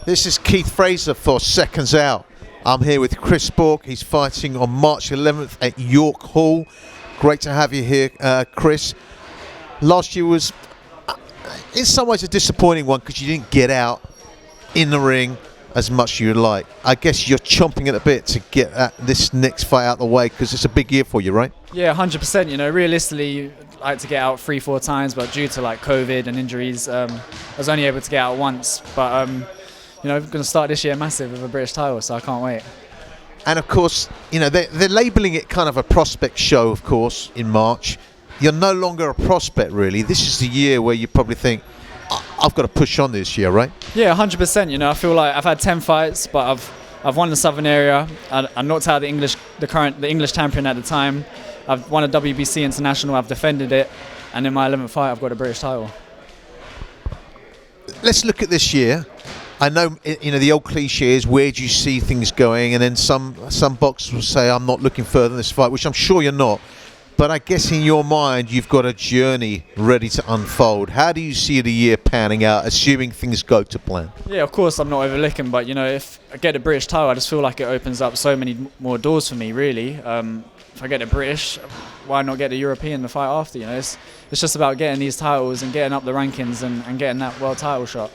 This is Keith Fraser for Seconds Out. I'm here with Chris Bourke. He's fighting on March 11th at York Hall. Great to have you here, Chris. Last year was, in some ways, a disappointing one because you didn't get out in the ring as much as you'd like. I guess you're chomping at the bit to get this next fight out of the way because it's a big year for you, right? Yeah, 100%. You know, realistically, I like to get out 3-4 times, but due to like COVID and injuries, I was only able to get out once. But you know, I'm going to start this year massive with a British title, so I can't wait. And of course, you know, they're labelling it kind of a prospect show, of course, in March. You're no longer a prospect, really. This is the year where you probably think, I've got to push on this year, right? Yeah, 100%. You know, I feel like I've had 10 fights, but I've won the Southern area. I knocked out the English champion at the time. I've won a WBC international. I've defended it, and in my 11th fight, I've got a British title. Let's look at this year. I know, you know, the old cliche is where do you see things going, and then some boxers will say I'm not looking further than this fight, which I'm sure you're not. But I guess in your mind you've got a journey ready to unfold. How do you see the year panning out, assuming things go to plan? Yeah, of course I'm not overlooking, but you know, if I get a British title, I just feel like it opens up so many more doors for me, really. If I get a British, why not get a European the fight after? You know, it's just about getting these titles and getting up the rankings and getting that world title shot.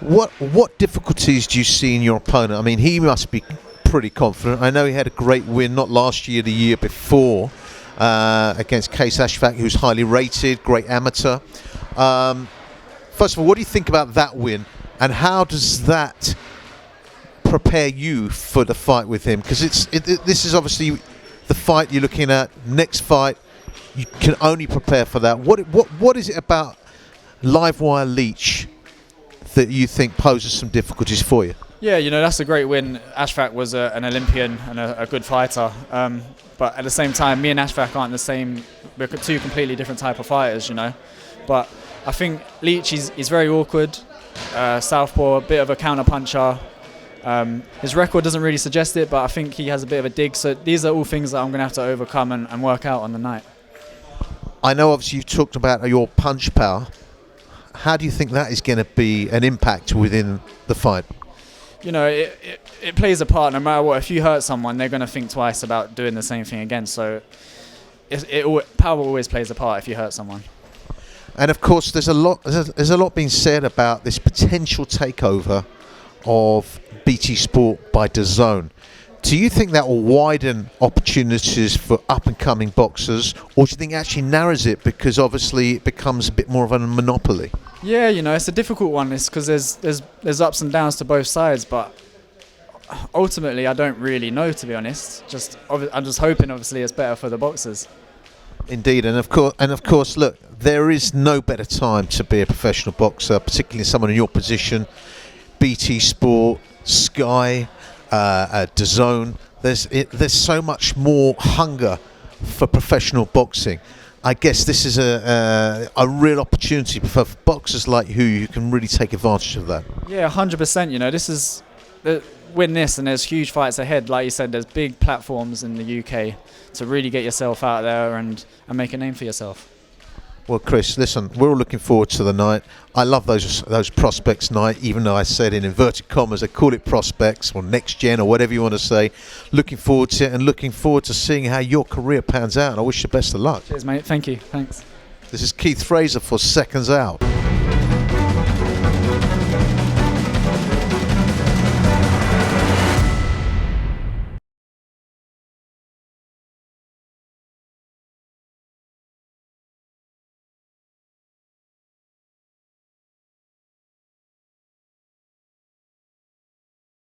What difficulties do you see in your opponent? I mean, he must be pretty confident. I know he had a great win, not last year, the year before, against Keith Fraser, who's highly rated, great amateur. First of all, what do you think about that win, and how does that prepare you for the fight with him? Because this is obviously the fight you're looking at. Next fight, you can only prepare for that. What is it about Livewire Leach that you think poses some difficulties for you? Yeah, you know, that's a great win. Ashfaq was an Olympian and a good fighter. But at the same time, me and Ashfaq aren't the same. We're two completely different type of fighters, you know. But I think Leach, he's very awkward. Southpaw, a bit of a counter-puncher. His record doesn't really suggest it, but I think he has a bit of a dig. So these are all things that I'm going to have to overcome and work out on the night. I know obviously you've talked about your punch power. How do you think that is going to be an impact within the fight? You know, it plays a part no matter what. If you hurt someone, they're going to think twice about doing the same thing again. So power always plays a part if you hurt someone. And of course, there's a lot being said about this potential takeover of BT Sport by DAZN. Do you think that will widen opportunities for up-and-coming boxers, or do you think it actually narrows it because obviously it becomes a bit more of a monopoly? Yeah, you know, it's a difficult one. It's because there's ups and downs to both sides, but ultimately I don't really know, to be honest. I'm just hoping, obviously, it's better for the boxers. Indeed, and of course, look, there is no better time to be a professional boxer, particularly someone in your position. BT Sport, Sky, DAZN. There's so much more hunger for professional boxing. I guess this is a real opportunity for boxers like you who can really take advantage of that. Yeah, 100%. You know, win this, and there's huge fights ahead. Like you said, there's big platforms in the UK to really get yourself out there and make a name for yourself. Well, Chris, listen, we're all looking forward to the night. I love those prospects night, even though I said in inverted commas, they call it prospects or next gen or whatever you want to say. Looking forward to it and looking forward to seeing how your career pans out. And I wish you best of luck. Cheers, mate. Thank you. Thanks. This is Keith Fraser for Seconds Out.